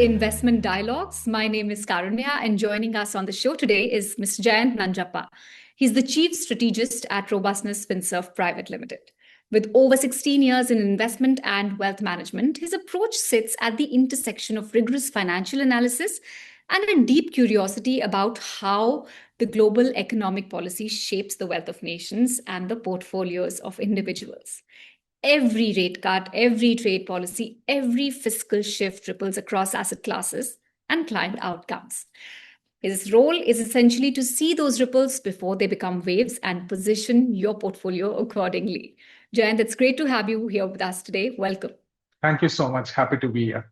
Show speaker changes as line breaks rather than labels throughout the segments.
Investment Dialogues. My name is Karunya, and joining us on the show today is Mr. Jayant Nanjappa. He's the Chief Strategist at Robustness Finserve Private Limited. With over 16 years in investment and wealth management, his approach sits at the intersection of rigorous financial analysis and a deep curiosity about how the global economic policy shapes the wealth of nations and the portfolios of individuals. Every rate cut, every trade policy, every fiscal shift ripples across asset classes and client outcomes. His role is essentially to see those ripples before they become waves and position your portfolio accordingly. Jayant, it's great to have you here with us today. Welcome.
Thank you so much. Happy to be here.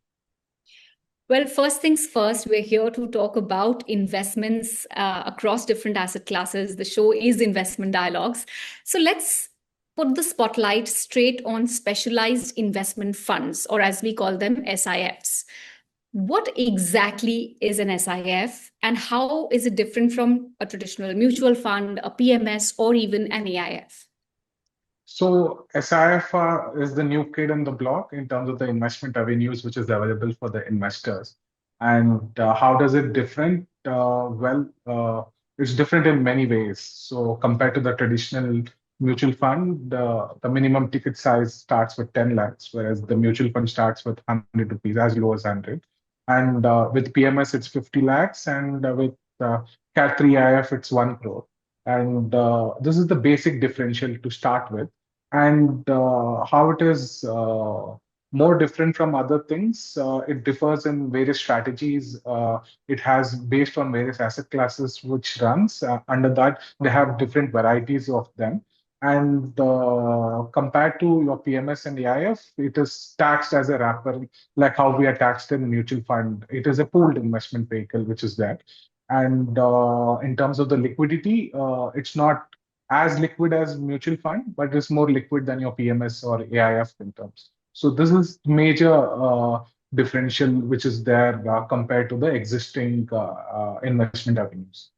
Well, first things first, we're here to talk about investments across different asset classes. The show is Investment Dialogues. So let's put the spotlight straight on specialized investment funds, or as we call them, SIFs. What exactly is an SIF, and how is it different from a traditional mutual fund, a PMS, or even an AIF?
So SIF is the new kid on the block in terms of the investment avenues which is available for the investors. And how does it different? It's different in many ways. So compared to the traditional mutual fund, the minimum ticket size starts with 10 lakhs, whereas the mutual fund starts with 100 rupees, as low as 100. And with PMS, it's 50 lakhs. And with Cat 3 IF, it's 1 crore. And this is the basic differential to start with. And how it is more different from other things, it differs in various strategies. It has based on various asset classes which runs. Under that, they have different varieties of them. And compared to your PMS and AIF, it is taxed as a wrapper, like how we are taxed in mutual fund. It is a pooled investment vehicle, which is that. And in terms of the liquidity, it's not as liquid as mutual fund, but it's more liquid than your PMS or AIF in terms. So this is major differential which is there compared to the existing investment avenues.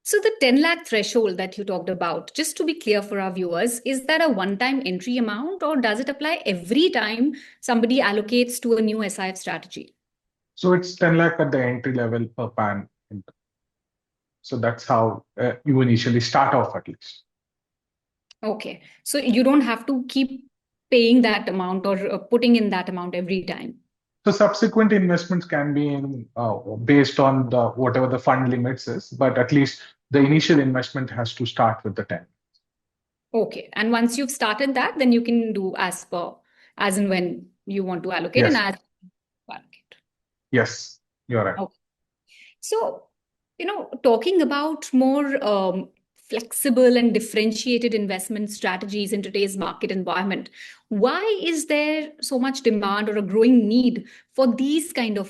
So the 10 lakh threshold that you talked about, just to be clear for our viewers, is that a one-time entry amount, or does it apply every time somebody allocates to a new SIF strategy?
So it's 10 lakh at the entry level per PAN. So that's how you initially start off at least.
Okay. So you don't have to keep paying that amount or putting in that amount every time.
So subsequent investments can be in based on whatever the fund limits is, but at least the initial investment has to start with the 10.
Okay. And once you've started that, then you can do as and when you want to allocate.
Yes.
And as you allocate.
Yes, you're right.
Okay. So, talking about more flexible and differentiated investment strategies in today's market environment, why is there so much demand or a growing need for these kind of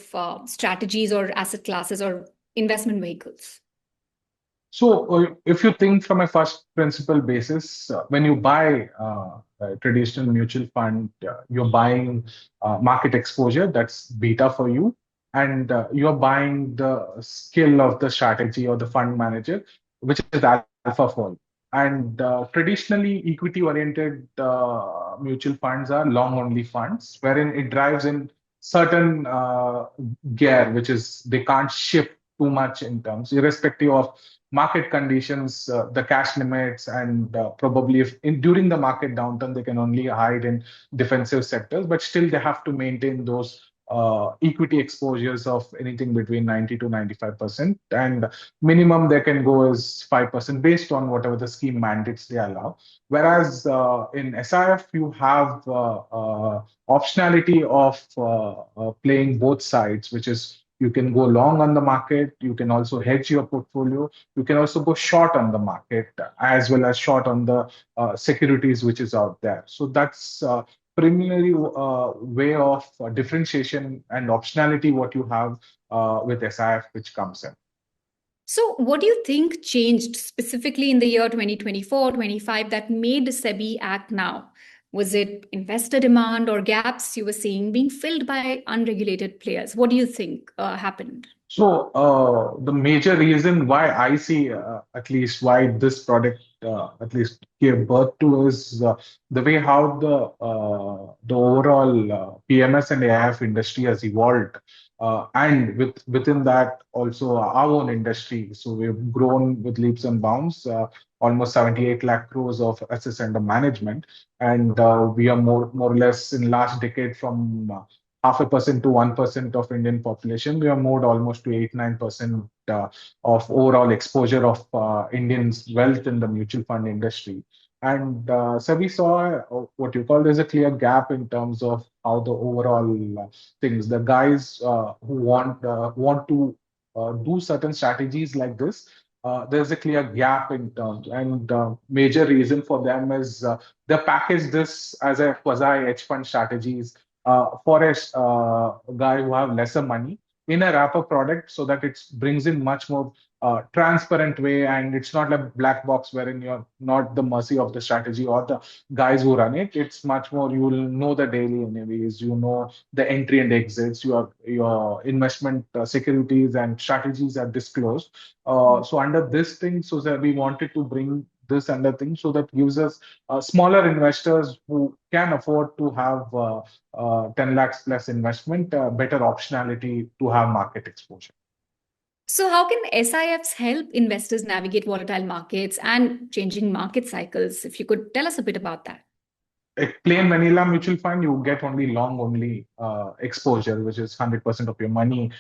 strategies or asset classes or investment vehicles?
So if you think from a first principle basis, when you buy a traditional mutual fund, you're buying market exposure, that's beta for you. And you're buying the skill of the strategy or the fund manager, which is alpha for you. And traditionally, equity-oriented mutual funds are long-only funds, wherein it drives in certain gear, which is they can't shift too much in terms, irrespective of market conditions, the cash limits, and probably during the market downturn, they can only hide in defensive sectors, but still they have to maintain those equity exposures of anything between 90 to 95%, and minimum they can go is 5% based on whatever the scheme mandates they allow. Whereas in SIF, you have optionality of playing both sides, which is you can go long on the market, you can also hedge your portfolio, you can also go short on the market as well as short on the securities which is out there. So that's preliminary way of differentiation and optionality what you have with SIF which comes in.
So what do you think changed specifically in the year 2024, 25 that made SEBI act now? Was it investor demand or gaps you were seeing being filled by unregulated players? What do you think happened?
So the major reason why I see at least why this product at least gave birth to is the way how the overall PMS and AIF industry has evolved and within that also our own industry. So we've grown with leaps and bounds, almost 78 lakh crores of assets under management, and we are more or less in last decade from 0.5% to 1% of Indian population. We have moved almost to 8-9% of overall exposure of Indians' wealth in the mutual fund industry. And so we saw what you call there's a clear gap in terms of how the overall things. The guys who want to do certain strategies like this, there's a clear gap in terms, and major reason for them is they package this as a quasi hedge fund strategies for a guy who have lesser money in a wrapper product, so that it brings in much more transparent way, and it's not like black box wherein you're not the mercy of the strategy or the guys who run it. It's much more, you will know the daily NAVs, you know the entry and exits, your investment securities and strategies are disclosed. So under this thing, so that we wanted to bring this under thing, so that gives us smaller investors who can afford to have 10 lakhs plus investment, better optionality to have market exposure.
So, how can SIFs help investors navigate volatile markets and changing market cycles? If you could tell us a bit about that.
A plain vanilla mutual fund, you get only long only exposure, which is 100% of your money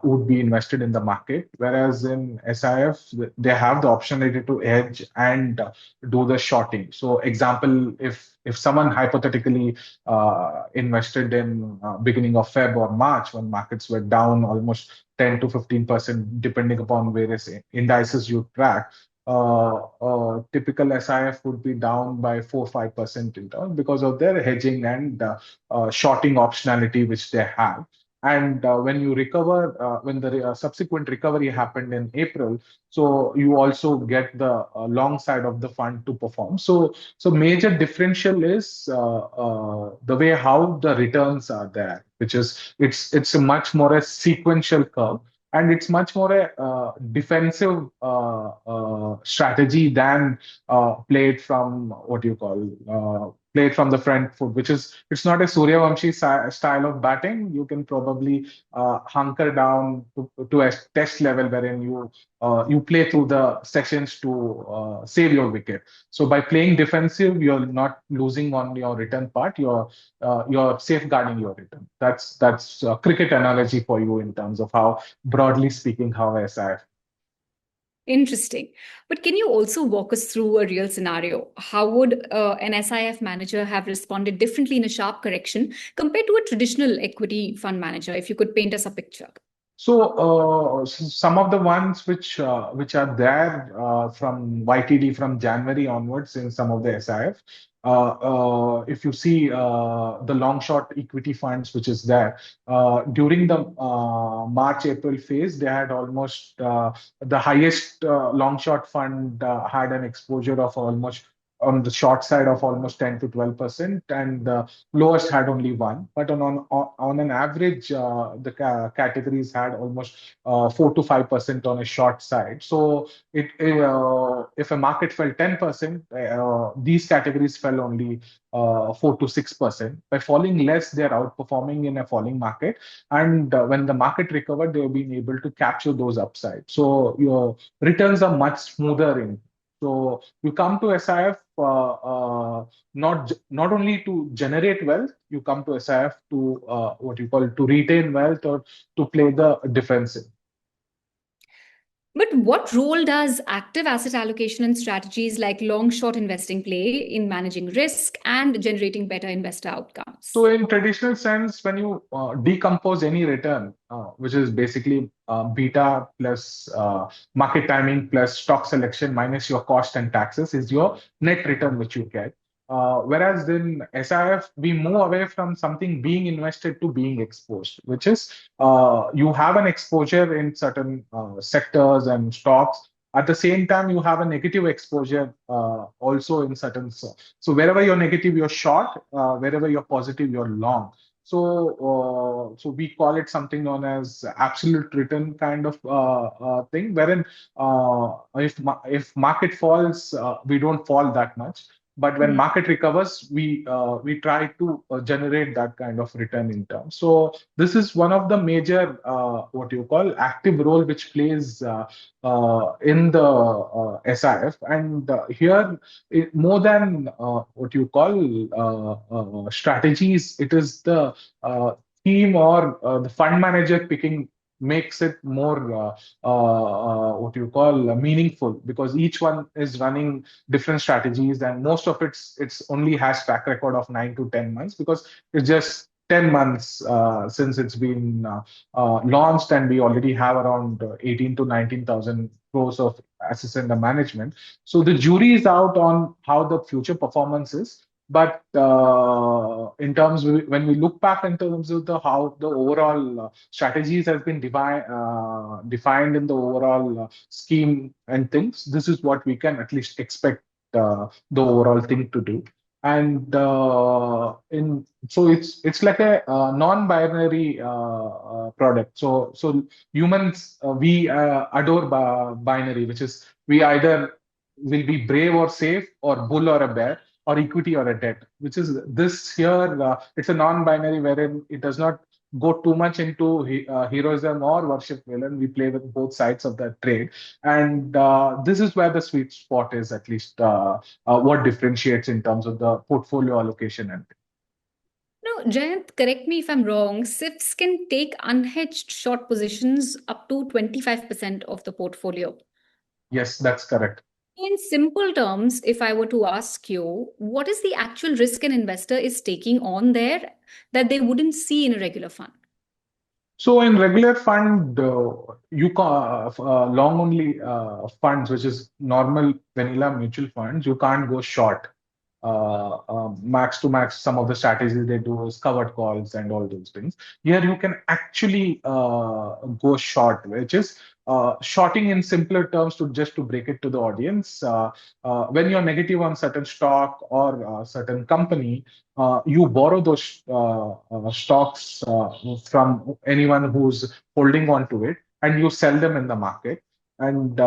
would be invested in the market. Whereas in SIF, they have the optionality to hedge and do the shorting. So, example, if someone hypothetically invested in beginning of Feb or March when markets were down almost 10 to 15%, depending upon various indices you track, typical SIF would be down by 4-5% in turn because of their hedging and shorting optionality which they have. And when you recover, when the subsequent recovery happened in April, so you also get the long side of the fund to perform. So major differential is the way how the returns are there, which is it's a much more a sequential curve, and it's much more a defensive strategy than played from what you call played from the front foot, which is it's not a Suryavamshi style of batting. You can probably hunker down to a test level wherein you play through the sessions to save your wicket. So by playing defensive, you're not losing on your return part. You're safeguarding your return. That's a cricket analogy for you in terms of how, broadly speaking, how SIF.
Interesting. But can you also walk us through a real scenario? How would an SIF manager have responded differently in a sharp correction compared to a traditional equity fund manager? If you could paint us a picture.
So some of the ones which are there from YTD from January onwards in some of the SIF. If you see the long short equity funds which is there during the March April phase, they had almost the highest long short fund had an exposure of almost on the short side of almost 10 to 12%, and the lowest had only one. But on an average, the categories had almost 4 to 5% on a short side. So if a market fell 10%, these categories fell only 4 to 6%. By falling less, they're outperforming in a falling market. And when the market recovered, they've been able to capture those upsides. So your returns are much smoother in. So you come to SIF not only to generate wealth, you come to SIF to what you call to retain wealth or to play the defensive.
But what role does active asset allocation and strategies like long short investing play in managing risk and generating better investor outcomes?
So in traditional sense, when you decompose any return, which is basically beta plus market timing plus stock selection minus your cost and taxes, is your net return which you get. Whereas in SIF, we move away from something being invested to being exposed, which is you have an exposure in certain sectors and stocks. At the same time, you have a negative exposure also in certain. So wherever you're negative, you're short. Wherever you're positive, you're long. So we call it something known as absolute return kind of thing, wherein if market falls, we don't fall that much. But when market recovers, we try to generate that kind of return in terms. So this is one of the major what you call active role which plays in the SIF. And here, more than what you call strategies, it is the theme or the fund manager picking makes it more what you call meaningful, because each one is running different strategies, and most of it's only has track record of 9 to 10 months, because it's just 10 months since it's been launched, and we already have around 18 to 19,000 crores of assets under management. So the jury is out on how the future performance is. But in terms when we look back in terms of the how the overall strategies has been defined in the overall scheme and things, this is what we can at least expect the overall thing to do. And in so it's like a non-binary product. So humans, we adore binary, which is we either will be brave or safe, or bull or a bear, or equity or a debt, which is this here. It's a non-binary wherein it does not go too much into heroism or worship villain. We play with both sides of that trade, and this is where the sweet spot is, at least what differentiates in terms of the portfolio allocation. And
No, Jayant, correct me if I'm wrong. SIFs can take unhedged short positions up to 25% of the portfolio.
yes, that's correct.
In simple terms, if I were to ask you, what is the actual risk an investor is taking on there that they wouldn't see in a regular fund?
So in regular fund, you long only funds, which is normal vanilla mutual funds, you can't go short. Max to max, some of the strategies they do is covered calls and all those things. Here you can actually go short, which is shorting in simpler terms, to just to break it to the audience. When you're negative on certain stock or certain company, you borrow those stocks from anyone who's holding on to it, and you sell them in the market, and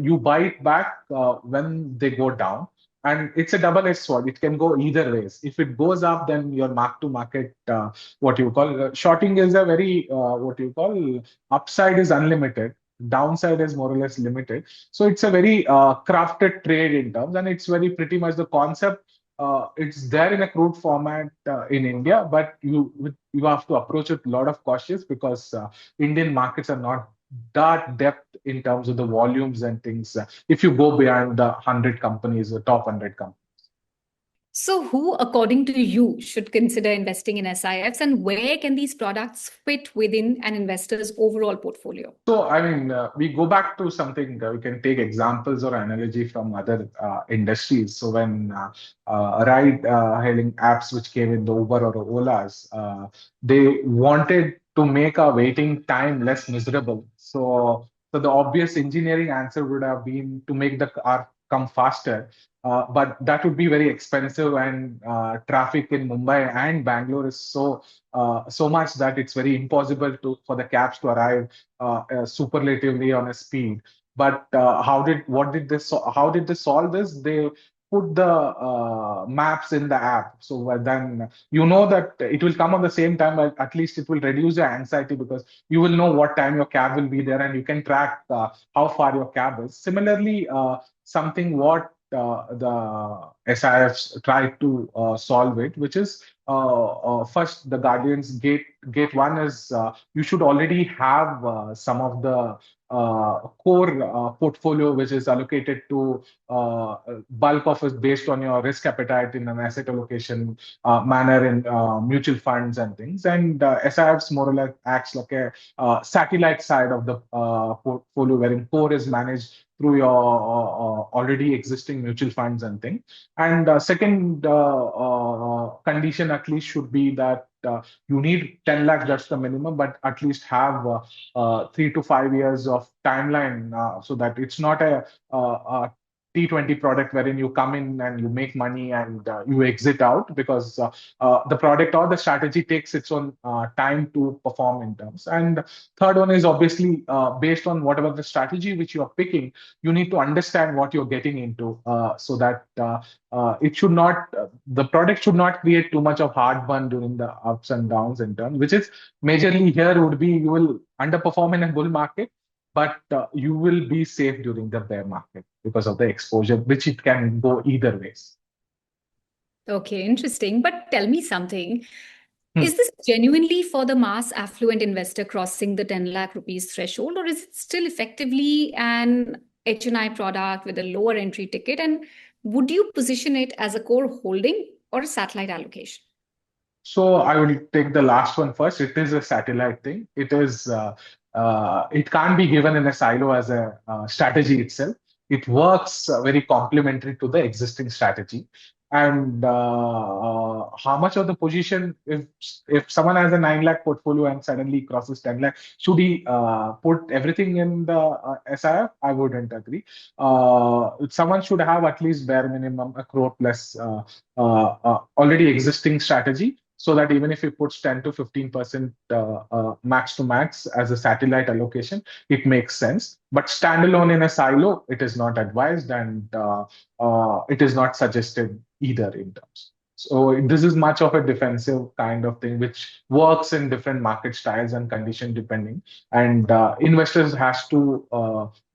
you buy it back when they go down. And it's a double-edged sword. It can go either ways. If it goes up, then your mark-to-market, what you call shorting, is a very what you call upside is unlimited. Downside is more or less limited. So it's a very crafted trade in terms, and it's very pretty much the concept. It's there in a crude format in India, but you have to approach it a lot of cautious, because Indian markets are not that depth in terms of the volumes and things. If you go beyond the 100 companies, the top 100 companies.
So, who, according to you, should consider investing in SIFs, and where can these products fit within an investor's overall portfolio?
So, I mean, we go back to something, we can take examples or analogy from other industries. So, when ride hailing apps which came in, the Uber or Ola's, they wanted to make our waiting time less miserable. So the obvious engineering answer would have been to make the car come faster. But that would be very expensive, and traffic in Mumbai and Bangalore is so much that it's very impossible for the cabs to arrive superlatively on a speed. But how did they solve this? They put the maps in the app, so then you know that it will come on the same time, but at least it will reduce your anxiety, because you will know what time your cab will be there, and you can track how far your cab is. Similarly, something what the SIFs try to solve it, which is first the Guardian's gate one is you should already have some of the core portfolio which is allocated to bulk of is based on your risk appetite in an asset allocation manner in mutual funds and things. And SIFs more or less acts like a satellite side of the portfolio, wherein core is managed through your already existing mutual funds and things. And second condition at least should be that you need 10 lakhs, that's the minimum, but at least have 3 to 5 years of timeline so that it's not a T20 product wherein you come in and you make money and you exit out because the product or the strategy takes its own time to perform in terms. And third one is obviously based on whatever the strategy which you are picking, you need to understand what you're getting into so that it should not, the product should not create too much of heartburn during the ups and downs in terms, which is majorly here would be you will underperform in a bull market, but you will be safe during the bear market because of the exposure, which it can go either ways.
Okay, interesting. But tell me something.
Hmm.
Is this genuinely for the mass affluent investor crossing the 10 lakh rupees threshold, or is it still effectively an HNI product with a lower entry ticket? And would you position it as a core holding or a satellite allocation?
So I will take the last one first. It is a satellite thing. It can't be given in a silo as a strategy itself. It works very complementary to the existing strategy. And how much of the position, if someone has a 9 lakh portfolio and suddenly crosses 10 lakh, should he put everything in the SIF? I wouldn't agree. Someone should have at least bare minimum a crore plus already existing strategy so that even if he puts 10 to 15% max to max as a satellite allocation, it makes sense. But standalone in a silo, it is not advised and it is not suggested either in terms. So this is much of a defensive kind of thing, which works in different market styles and condition depending. And investors has to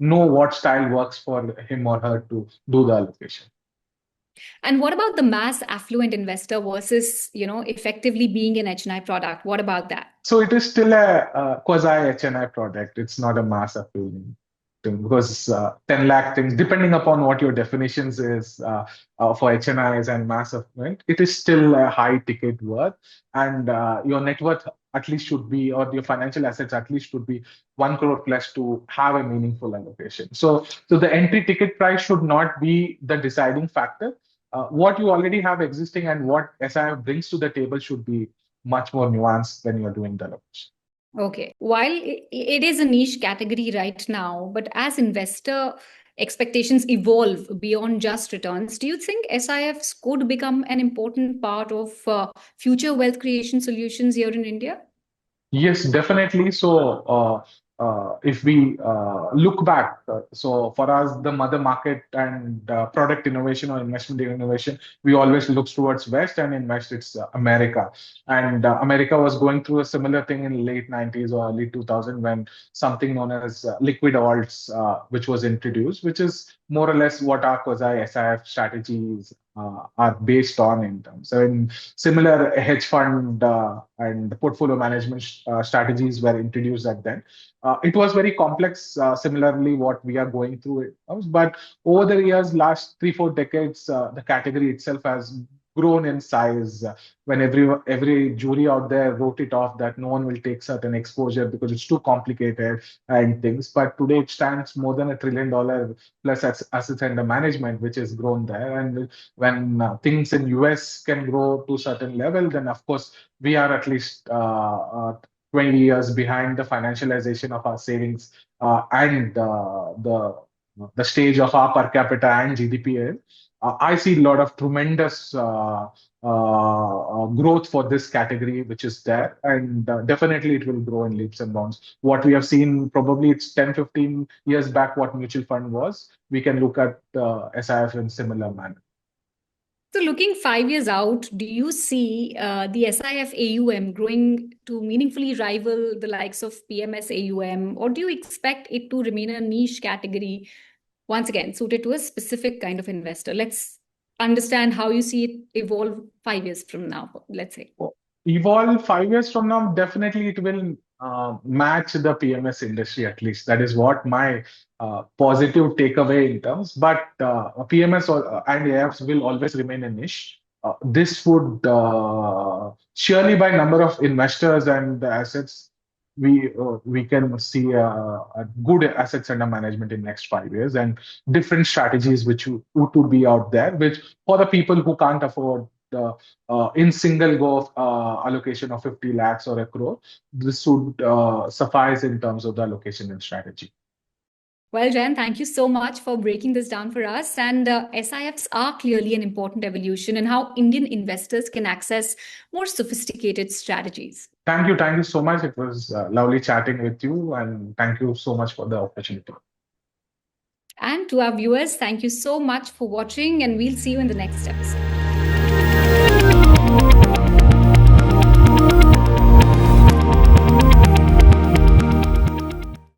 know what style works for him or her to do the allocation.
And what about the mass affluent investor versus, effectively being an HNI product? What about that?
So it is still a quasi HNI product. It's not a mass appealing thing because 10 lakh things, depending upon what your definitions is for HNIs and mass affluent, it is still a high ticket worth. And your net worth at least should be, or your financial assets at least should be 1 crore plus to have a meaningful allocation. So the entry ticket price should not be the deciding factor. What you already have existing and what SIF brings to the table should be much more nuanced when you're doing the allocation.
Okay. While it is a niche category right now, but as investor expectations evolve beyond just returns, do you think SIFs could become an important part of future wealth creation solutions here in India?
Yes, definitely. So, if we look back, so for us, the mother market and product innovation or investment innovation, we always look towards West, and in West, it's America. And America was going through a similar thing in late 90s or early 2000 when something known as liquid alts, which was introduced, which is more or less what our quasi SIF strategies are based on in terms. So in similar hedge fund and portfolio management strategies were introduced at then. It was very complex, similarly what we are going through it. But over the years, last 3-4 decades, the category itself has grown in size when every jury out there wrote it off that no one will take certain exposure because it's too complicated and things. But today it stands more than $1 trillion plus assets under management, which has grown there. And when things in US can grow to a certain level, then of course we are at least 20 years behind the financialization of our savings and the stage of our per capita and GDP. I see a lot of tremendous growth for this category, which is there. And definitely it will grow in leaps and bounds. What we have seen, probably it's 10, 15 years back, what mutual fund was. We can look at SIF in similar manner.
So, looking 5 years out, do you see the SIF AUM growing to meaningfully rival the likes of PMS AUM, or do you expect it to remain a niche category, once again, suited to a specific kind of investor? Let's understand how you see it evolve 5 years from now, let's say.
Evolve 5 years from now, definitely it will match the PMS industry at least. That is what my positive takeaway in terms. But PMS and AFs will always remain a niche. This would surely by number of investors and the assets, we can see a good assets under management in next 5 years and different strategies which would be out there, which for the people who can't afford in single go allocation of 50 lakhs or a crore, this would suffice in terms of the allocation and strategy.
Well, Jan, thank you so much for breaking this down for us. And SIFs are clearly an important evolution in how Indian investors can access more sophisticated strategies.
Thank you so much. It was lovely chatting with you, and thank you so much for the opportunity.
And to our viewers, thank you so much for watching, and we'll see you in the next episode.